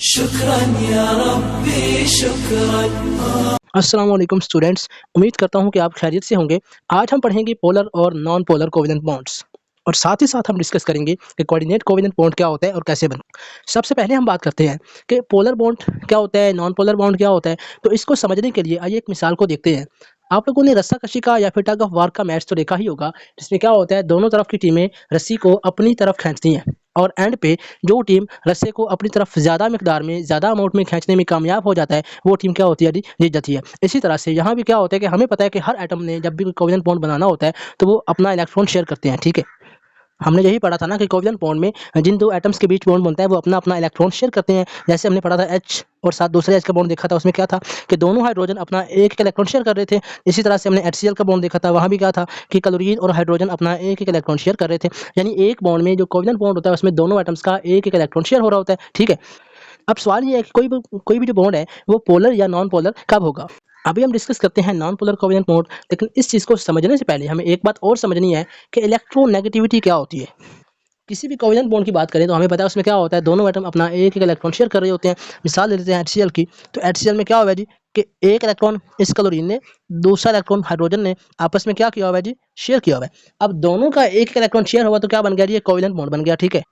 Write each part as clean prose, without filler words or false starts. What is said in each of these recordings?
शुक्रन या रब्बी शुक्रन। अस्सलाम वालेकुम स्टूडेंट्स, उम्मीद करता हूँ कि आप खैरियत से होंगे। आज हम पढ़ेंगे पोलर और नॉन पोलर कोवेलेंट बॉन्ड्स और साथ ही साथ हम डिस्कस करेंगे कि कोऑर्डिनेट कोवेलेंट बॉन्ड क्या होता है और कैसे बनता है। सबसे पहले हम बात करते हैं कि पोलर बॉन्ड क्या होता है, नॉन पोलर बॉन्ड क्या होता है। तो इसको समझने के लिए आइए एक मिसाल को देखते हैं। आप लोगों ने रस्साकशी का या फिर टग ऑफ वार का मैच तो देखा ही होगा, जिसमें क्या होता है दोनों तरफ की टीमें रस्सी को अपनी तरफ खींचती हैं और एंड पे जो टीम रस्से को अपनी तरफ ज़्यादा मिकदार में ज़्यादा अमाउंट में खींचने में कामयाब हो जाता है वो टीम क्या होती है जी, जीत जाती है। इसी तरह से यहाँ भी क्या होता है कि हमें पता है कि हर एटम ने जब भी कोई कोवेलेंट बॉन्ड बनाना होता है तो वो अपना इलेक्ट्रॉन शेयर करते हैं, ठीक है। हमने यही पढ़ा था ना कि कोवेलेंट बॉन्ड में जिन दो एटम्स के बीच बॉन्ड बनता है वो अपना अपना इलेक्ट्रॉन शेयर करते हैं। जैसे हमने पढ़ा था एच और साथ दूसरे एच का बॉन्ड देखा था, उसमें क्या था कि दोनों हाइड्रोजन अपना एक इलेक्ट्रॉन शेयर कर रहे थे। इसी तरह से हमने HCl का बॉन्ड देखा था, वहाँ भी क्या था कि क्लोरीन और हाइड्रोजन अपना एक इलेक्ट्रॉन शेयर कर रहे थे। यानी एक बॉन्ड में जो कोवेलेंट बॉन्ड होता है उसमें दोनों एटम्स का एक इलेक्ट्रॉन शेयर हो रहा होता है, ठीक है। अब सवाल ये है कि कोई भी जो बॉन्ड है वो पोलर या नॉन पोलर कब होगा। अभी हम डिस्कस करते हैं नॉन पोलर कोवेलेंट बॉन्ड, लेकिन इस चीज़ को समझने से पहले हमें एक बात और समझनी है कि इलेक्ट्रोनेगेटिविटी क्या होती है। किसी भी कोवेलेंट बॉन्ड की बात करें तो हमें पता है उसमें क्या होता है, दोनों एटम अपना एक एक इलेक्ट्रॉन शेयर कर रहे होते हैं। मिसाल ले लेते हैं HCl की, तो HCl में क्या हुआ है जी कि एक इलेक्ट्रॉन इस क्लोरीन ने, दूसरा इलेक्ट्रॉन हाइड्रोजन ने आपस में क्या किया हुआ है जी, शेयर किया हुआ है। अब दोनों का एक एक इलेक्ट्रॉन शेयर हुआ तो क्या बन गया जी, ये कोवेलेंट बॉन्ड बन गया, ठीक है।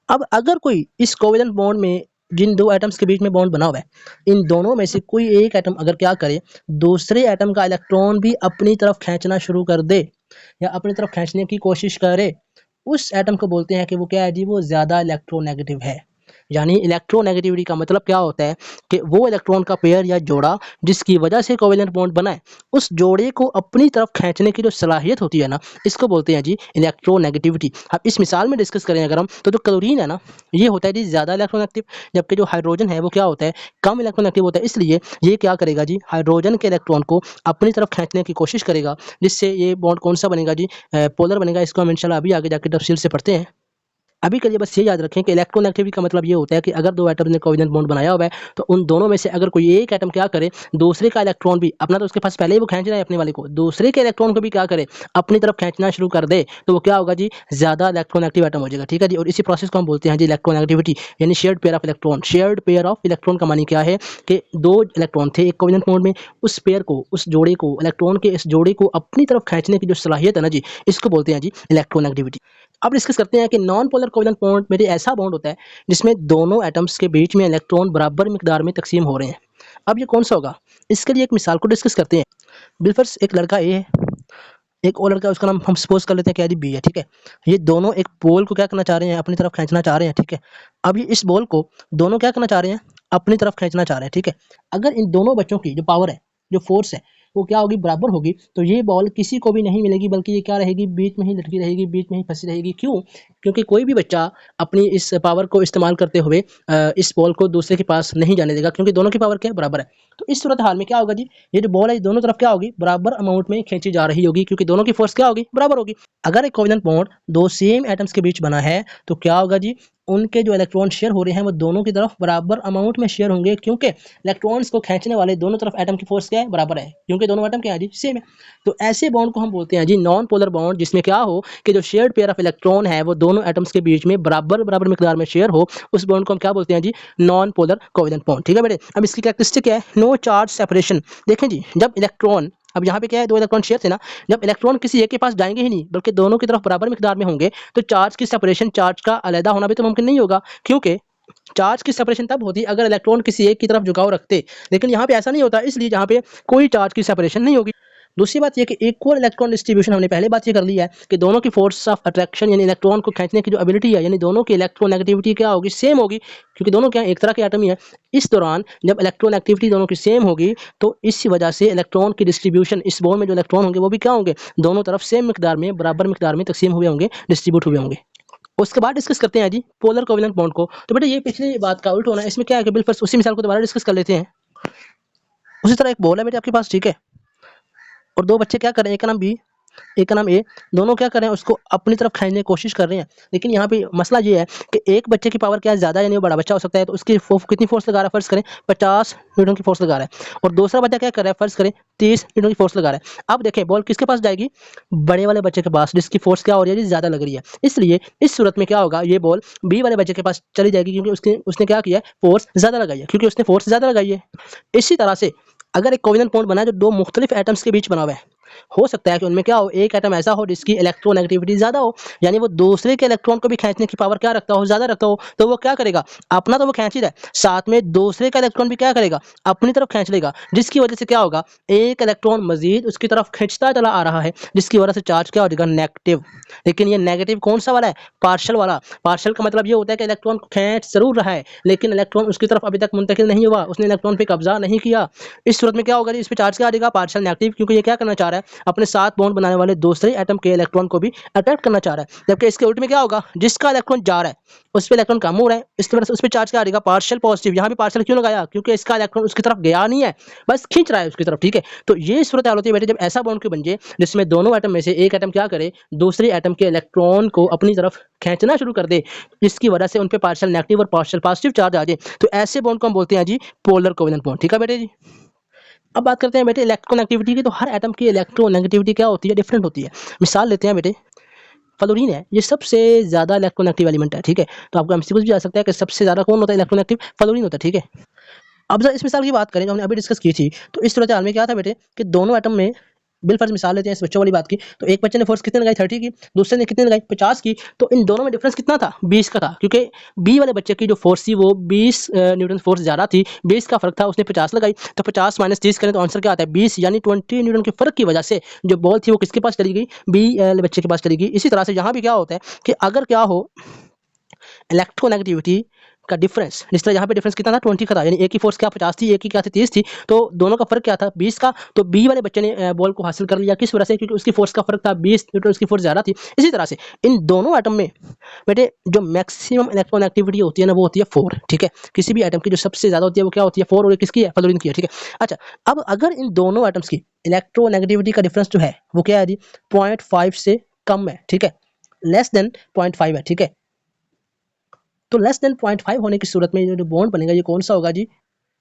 अब अगर कोई इस कोवेलेंट बॉन्ड में जिन दो एटम्स के बीच में बॉन्ड बना हुआ है, इन दोनों में से कोई एक एटम अगर क्या करे, दूसरे एटम का इलेक्ट्रॉन भी अपनी तरफ खींचना शुरू कर दे या अपनी तरफ खींचने की कोशिश करे, उस एटम को बोलते हैं कि वो क्या है जी, वो ज़्यादा इलेक्ट्रोनेगेटिव है। यानी इलेक्ट्रोनेगेटिविटी का मतलब क्या होता है कि वो इलेक्ट्रॉन का पेयर या जोड़ा जिसकी वजह से कोवेलेंट बॉन्ड बना है, उस जोड़े को अपनी तरफ खींचने की जो सलाहियत होती है ना, इसको बोलते हैं जी इलेक्ट्रोनेगेटिविटी। अब इस मिसाल में डिस्कस करें अगर हम, तो जो क्लोरीन है ना, ये होता है जी ज़्यादा इलेक्ट्रोनेगेटिव, जबकि जो हाइड्रोजन है वो क्या होता है, कम इलेक्ट्रोनेगेटिव होता है। इसलिए ये क्या करेगा जी, हाइड्रोजन के इलेक्ट्रॉन को अपनी तरफ खींचने की कोशिश करेगा, जिससे ये बॉन्ड कौन सा बनेगा जी, पोलर बनेगा। इसको हम इंशाल्लाह अभी आगे जाके तफसील से पढ़ते हैं। अभी के लिए बस ये याद रखें कि इलेक्ट्रोनेगेटिविटी का मतलब ये होता है कि अगर दो एटम ने कोवेलेंट बॉन्ड बनाया हुआ है तो उन दोनों में से अगर कोई एक एटम क्या करे, दूसरे का इलेक्ट्रॉन भी अपना, तो उसके पास पहले ही वो खींच रहा है अपने वाले को, दूसरे के इलेक्ट्रॉन को भी क्या करे, अपनी तरफ खींचना शुरू कर दे, तो वो क्या होगा जी, ज़्यादा इलेक्ट्रोनेगेटिव एटम हो जाएगा, ठीक है जी। और इसी प्रोसेस को हम बोलते हैं जी इलेक्ट्रोनेगेटिविटी, यानी shared pair of electron. Shared pair of electron का मानी क्या है कि दो इलेक्ट्रॉन थे एक कोवेलेंट बॉन्ड में, उस पेयर को, उस जोड़े को, इलेक्ट्रॉन के इस जोड़े को अपनी तरफ खींचने की जो सलाहियत है ना जी, इसको बोलते हैं जी इलेक्ट्रोनेगेटिविटी। अब डिस्कस करते हैं कि नॉन पोलर कोवेलेंट बॉन्ड में ऐसा बॉन्ड होता है जिसमें दोनों एटम्स के बीच में इलेक्ट्रॉन बराबर मिकदार में तकसीम हो रहे हैं। अब ये कौन सा होगा, इसके लिए एक मिसाल को डिस्कस करते हैं। बिलफर्स एक लड़का ए है, एक और लड़का, उसका नाम हम सपोज कर लेते हैं क्या जी, बी है, ठीक है। ये दोनों एक बॉल को क्या करना चाह रहे हैं, अपनी तरफ खींचना चाह रहे हैं, ठीक है। अब ये इस बॉल को दोनों क्या करना चाह रहे हैं, अपनी तरफ खींचना चाह रहे हैं, ठीक है। अगर इन दोनों बच्चों की जो पावर है, जो फोर्स है, वो क्या होगी, बराबर होगी, तो ये बॉल किसी को भी नहीं मिलेगी, बल्कि ये क्या रहेगी, बीच में ही लटकी रहेगी, बीच में ही फंसी रहेगी। क्यों? क्योंकि कोई भी बच्चा अपनी इस पावर को इस्तेमाल करते हुए इस बॉल को दूसरे के पास नहीं जाने देगा, क्योंकि दोनों की पावर क्या है, बराबर है। तो इस सूरत हाल में क्या होगा जी, ये जो बॉल है दोनों तरफ क्या होगी, बराबर अमाउंट में खींची जा रही होगी, क्योंकि दोनों की फोर्स क्या होगी, बराबर होगी। अगर एक कोवेलेंट बॉन्ड दो सेम एटम्स के बीच बना है तो क्या होगा जी, उनके जो इलेक्ट्रॉन शेयर हो रहे हैं वो दोनों की तरफ बराबर अमाउंट में शेयर होंगे, क्योंकि इलेक्ट्रॉन्स को खींचने वाले दोनों तरफ एटम की फोर्स क्या है, बराबर है, क्योंकि दोनों एटम क्या है जी, सेम है। तो ऐसे बॉन्ड को हम बोलते हैं जी नॉन पोलर बॉन्ड, जिसमें क्या हो कि जो शेयर्ड पेयर ऑफ इलेक्ट्रॉन है वो दोनों एटम्स के बीच में बराबर बराबर मिकदार में शेयर हो, उस बॉन्ड को हम क्या बोलते हैं जी, नॉन पोलर कोवेलेंट बॉन्ड, ठीक है बेटे। अब इसकी कैरेक्टरिस्टिक है, नो चार्ज सेपरेशन। देखें जी, जब इलेक्ट्रॉन, अब यहाँ पे क्या है, दो इलेक्ट्रॉन शेयर थे ना, जब इलेक्ट्रॉन किसी एक के पास जाएंगे ही नहीं बल्कि दोनों की तरफ बराबर मिकदार में होंगे, तो चार्ज की सेपरेशन, चार्ज का अलहदा होना भी तो मुमकिन नहीं होगा, क्योंकि चार्ज की सेपरेशन तब होती अगर इलेक्ट्रॉन किसी एक की तरफ झुकाव रखते, लेकिन यहाँ पे ऐसा नहीं होता, इसलिए यहाँ पे कोई चार्ज की सेपरेशन नहीं होगी। दूसरी बात यह कि इक्वल इलेक्ट्रॉन डिस्ट्रीब्यूशन, हमने पहले बात ये कर ली है कि दोनों की फोर्स ऑफ अट्रैक्शन यानी इलेक्ट्रॉन को खींचने की जो एबिलिटी है, यानी दोनों की इलेक्ट्रोनेगेटिविटी क्या होगी, सेम होगी, क्योंकि दोनों क्या एक तरह के एटम ही है। इस दौरान जब इलेक्ट्रोनेगेटिविटी दोनों की सेम होगी तो इस वजह से इलेक्ट्रॉन की डिस्ट्रीब्यूशन, इस बॉन्ड में जो इलेक्ट्रॉन होंगे वो भी क्या होंगे, दोनों तरफ सेम मिकदार में, बराबर मिकदार में तकसीम हुए होंगे, डिस्ट्रीब्यूट हुए होंगे। उसके बाद डिस्कस करते हैं जी पोलर कोवेलेंट बॉन्ड को। तो बेटा ये पिछली बात का उल्ट होना है, इसमें क्या है कि बिल्कुल उसी मिसाल को दोबारा डिस्कस कर लेते हैं। उसी तरह एक बॉल है बेटे आपके पास, ठीक है, और दो बच्चे क्या कर रहे हैं, एक का नाम बी एक का नाम ए, दोनों क्या कर रहे हैं उसको अपनी तरफ खींचने की कोशिश कर रहे हैं। लेकिन यहाँ पे मसला ये है कि एक बच्चे की पावर क्या है ज़्यादा, यानी वो बड़ा बच्चा हो सकता है, तो उसकी कितनी फोर्स लगा रहा है, फ़र्ज़ करें 50 न्यूटन की फोर्स लगा रहा है, और दूसरा बच्चा क्या कर रहा है, फ़र्ज़ करें 30 न्यूटन की फोर्स लगा रहा है। अब देखें बॉल किसके पास जाएगी, बड़े वाले बच्चे के पास, जिसकी फोर्स क्या हो रही है जी, ज़्यादा लग रही है। इसलिए इस सूरत में क्या होगा, ये बॉल बी वाले बच्चे के पास चली जाएगी, क्योंकि उसने क्या किया है, फोर्स ज़्यादा लगाई है, क्योंकि उसने फोर्स ज़्यादा लगाई है। इसी तरह से अगर एक कोवेलेंट बॉन्ड बना है जो दो मुख्तलिफ एटम्स के बीच बना हुआ है, हो सकता है कि उनमें क्या हो, एक एटम ऐसा हो जिसकी इलेक्ट्रोनेगेटिविटी ज़्यादा हो, यानी वो दूसरे के इलेक्ट्रॉन को भी खींचने की पावर क्या रखता हो, ज़्यादा रखता हो, तो वो क्या करेगा, अपना तो वो खींच ही रहा है, साथ में दूसरे का इलेक्ट्रॉन भी क्या करेगा, अपनी तरफ खींच लेगा, जिसकी वजह से क्या होगा, एक इलेक्ट्रॉन मजीद उसकी तरफ खींचता चला आ रहा है, जिसकी वजह से चार्ज क्या हो जाएगा, नेगेटिव। लेकिन ये नेगेटिव कौन सा वाला है, पार्शियल वाला। पार्शियल का मतलब ये होता है कि इलेक्ट्रॉन को खींच जरूर रहा है, लेकिन इलेक्ट्रॉन उसकी तरफ अभी तक मुंतकिल नहीं हुआ, उसने इलेक्ट्रॉन पे कब्जा नहीं किया। इस सूरत में क्या होगा, इस पे चार्ज क्या आ जाएगा, पार्शियल नेगेटिव, क्योंकि ये क्या करना चाह रहा है, अपने साथ बॉन्ड बनाने वाले दूसरे एटम के इलेक्ट्रॉन को भी अट्रैक्ट करना चाह रहा है। जबकि इसके उल्टे में क्या होगा, जिसका इलेक्ट्रॉन जा रहा है उस पे इलेक्ट्रॉन कम हो रहा है, इसकी वजह से उस पे चार्ज क्या आ जाएगा, पार्शियल पॉजिटिव। यहाँ भी पार्शियल क्यों लगाया, क्योंकि इसका इलेक्ट्रॉन उसकी तरफ गया नहीं है, बस खींच रहा है उसकी तरफ, ठीक है। तो ये सूरत हाल होती है बेटे जब ऐसा बॉन्ड क्यों बन जाए जिसमें दोनों एटम में से एक एटम क्या करे, दूसरे एटम के इलेक्ट्रॉन को अपनी तरफ खींचना शुरू कर दे, जिसकी वजह से उन पे पार्शियल नेगेटिव और पार्शियल पॉजिटिव चार्ज आ जाए। तो ऐसे बॉन्ड को हम बोलते हैं जी पोलर कोवेलेंट बॉन्ड, ठीक है बेटे जी। अब बात करते हैं बेटे इलेक्ट्रोनेगेटिविटी की। तो हर एटम की इलेक्ट्रोनेगेटिविटी क्या होती है, डिफरेंट होती है। मिसाल लेते हैं बेटे, फ्लोरीन है, ये सबसे ज़्यादा इलेक्ट्रोनेगेटिव एलिमेंट है, ठीक है। तो आपको एमसीक्यू भी आ सकता है कि सबसे ज़्यादा कौन होता है इलेक्ट्रोनेगेटिव, फ्लोरीन होता है, ठीक है। अब जरा इस मिसाल की बात करें जो हमने अभी डिस्कस की थी, तो इस सूरत हाल में क्या था बेटे कि दोनों एटम में बिलफर्ज मिसाल लेते हैं इस बच्चों वाली बात की, तो एक बच्चे ने फोर्स कितनी लगाई 30 की, दूसरे ने कितनी लगाई 50 की, तो इन दोनों में डिफरेंस कितना था, 20 का था, क्योंकि बी वाले बच्चे की जो फोर्स थी वो 20 न्यूटन फोर्स ज़्यादा थी, 20 का फर्क था, उसने 50 लगाई, तो 50 माइनस 30 करें तो आंसर क्या आता है 20, यानी 20 न्यूटन के फर्क की वजह से जो बॉल थी वो किसके पास चली गई, बी वाले बच्चे के पास चली गई। इसी तरह से यहाँ भी क्या होता है कि अगर क्या हो इलेक्ट्रोनेगेटिविटी का डिफरेंस, जिस तरह यहाँ पे डिफरेंस कितना था 20 का था, यानी एक की फोर्स क्या 50 थी, एक की क्या थी 30 थी, तो दोनों का फर्क क्या था 20 का, तो बी वाले बच्चे ने बॉल को हासिल कर लिया, किस वजह से, क्योंकि उसकी फोर्स का फर्क था 20 न्यूटन, उसकी फोर्स ज़्यादा थी। इसी तरह से इन दोनों एटम में बेटे जो मैक्सिमम इलेक्ट्रोनेगेटिविटी होती है ना वो होती है 4, ठीक है। किसी भी एटम की जो सबसे ज़्यादा होती है वो क्या होती है 4, और ये किसकी है, फ्लोरीन की है, ठीक है। अच्छा, अब अगर इन दोनों एटम्स की इलेक्ट्रोनेगेटिविटी का डिफरेंस जो है वो क्या है जी 0.5 से कम है, ठीक है, लेस देन 0.5 है, ठीक है। तो लेस देन 0.5 होने की सूरत में ये जो बॉन्ड बनेगा ये कौन सा होगा जी,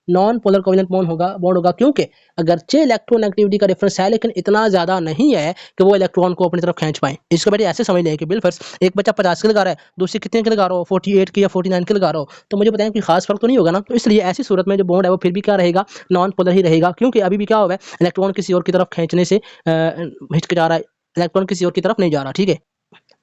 नॉन पोलर कोवेलेंट बॉन्ड होगा, क्योंकि अगरचे इलेक्ट्रोनेगेटिविटी का डिफरेंस है लेकिन इतना ज़्यादा नहीं है कि वो इलेक्ट्रॉन को अपनी तरफ खींच पाए। इसको बेटे ऐसे समझ लें कि बिलफर्ज एक बच्चा 50 की लगा रहा है, दूसरी कितने की लगा रहा हो 48 की या 49 की लगा रहा हो, तो मुझे बताएं कोई खास फर्क तो नहीं होगा ना। तो इसलिए ऐसी सूरत में जो बॉन्ड है वो फिर भी क्या रहेगा, नॉन पोलर ही रहेगा, क्योंकि अभी भी क्या हुआ है इलेक्ट्रॉन किसी और की तरफ खींचने से हिचकिचा रहा है, इलेक्ट्रॉन किसी और की तरफ नहीं जा रहा, ठीक है।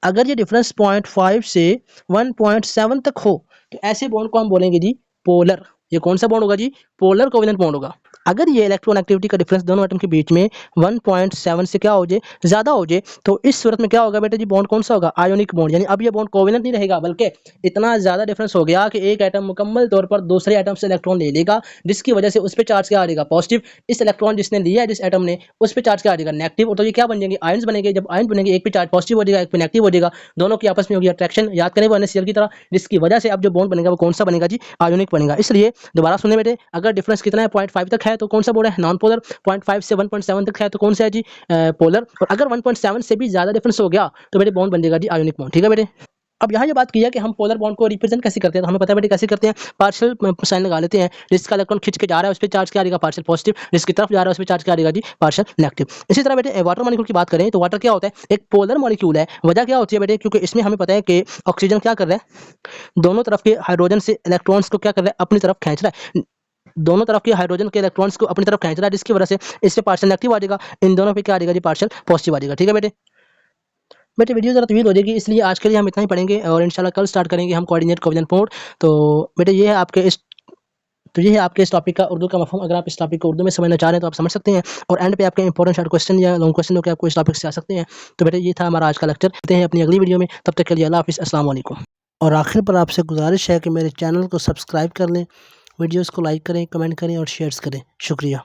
अगर ये डिफरेंस 0.5 से 1.7 तक हो तो ऐसे बॉन्ड को हम बोलेंगे जी पोलर। ये कौन सा बॉन्ड होगा जी, पोलर कोवेलेंट बॉन्ड होगा। अगर ये इलेक्ट्रोनेगेटिविटी का डिफरेंस दोनों एटम के बीच में 1.7 से क्या हो जाए, ज़्यादा हो जाए, तो इस सूरत में क्या होगा बेटा जी, बॉन्ड कौन सा होगा, आयोनिक बॉन्ड। यानी अब ये बॉन्ड कोवेलेंट नहीं रहेगा, बल्कि इतना ज़्यादा डिफरेंस हो गया कि एक एटम मुकम्मल तौर पर दूसरे एटम से इलेक्ट्रॉन ले लेगा, जिसकी वजह से उस पर चार्ज क्या आ जाएगा, पॉजिटिव। इस इलेक्ट्रॉन जिसने लिया है जिस एटम ने, उस पर चार्ज क्या आ जाएगा, नेगेटिव। और तो ये क्या बन जाएंगे, आयंस बनेंगे। जब आयन बनेंगे एक पे चार्ज पॉजिटिव हो जाएगा, एक पे नेगेटिव हो जाएगा, दोनों की आपस में होगी अट्रैक्शन, याद करें वो NaCl की तरह, जिसकी वजह से अब जो बॉन्ड बनेगा वो कौन सा बनेगा जी, आयोनिक बनेगा। इसलिए दोबारा सुनने बेटे, अगर डिफरेंस कितना है 0.5 तक है तो कौन सा बॉन्ड है, नॉन पोलर। 0.5 से 1.7 तक है तो कौन सा है जी, पोलर। और अगर 1.7 से भी ज़्यादा डिफरेंस हो गया तो बेटे बॉन्ड बन जाएगा जी आयोनिक बॉन्ड, ठीक है बेटे। अब यहाँ ये बात की है कि हम पोलर बॉन्ड को रिप्रेजेंट कैसे करते हैं, तो हमें पता है बेटे कैसे करते हैं, पार्शियल साइन लगा लेते हैं। जिसका इलेक्ट्रॉन खींच के जा रहा है उस पर चार्ज क्या आ जाएगा, पार्शियल पॉजिटिव। जिसकी तरफ जा रहा है उस पर चार्ज क्या आ जाएगा जी, पार्शियल नेगेटिव। इसी तरह बेटे वाटर मॉलिक्यूल की बात करें तो वाटर क्या होता है, एक पोलर मॉलिक्यूल है। वजह क्या होती है बेटे, क्योंकि इसमें हमें पता है कि ऑक्सीजन क्या कर रहा है, दोनों तरफ के हाइड्रोजन से इलेक्ट्रॉन्स को क्या कर रहा है, अपनी तरफ खींच रहा है, दोनों तरफ के हाइड्रोजन के इलेक्ट्रॉन्स को अपनी तरफ खींच रहा है, जिसकी वजह से इस पे पार्शियल नेगेटिव आ जाएगा, इन दोनों पे क्या आ जाएगा जी, पार्शियल पॉजिटिव आ जाएगा, ठीक है बेटे। बेटे वीडियो ज़रा तवील हो जाएगी, इसलिए आज के लिए हम इतना ही पढ़ेंगे और इंशाल्लाह कल स्टार्ट करेंगे हम कोऑर्डिनेट कोवेलेंट बॉन्ड। तो बेटे ये है आपके इस टॉपिक का उर्दू का मफ़हूम। अगर आप इस टॉपिक को उर्दू में समझना चाह रहे हैं तो आप समझ सकते हैं, और एंड पे आपके इंपॉर्टेंट शॉर्ट क्वेश्चन या लॉन्ग क्वेश्चन होकर आपको इस टॉपिक से आ सकते हैं। तो बेटे ये था हमारा आज का लेक्चर। मिलते हैं अपनी अगली वीडियो में, तब तक के लिए अल्लाह हाफ़िज़, अस्सलाम वालेकुम। और आखिर पर आपसे गुजारिश है कि मेरे चैनल को सब्सक्राइब कर लें, वीडियोज़ को लाइक करें, कमेंट करें और शेयर्स करें। शुक्रिया।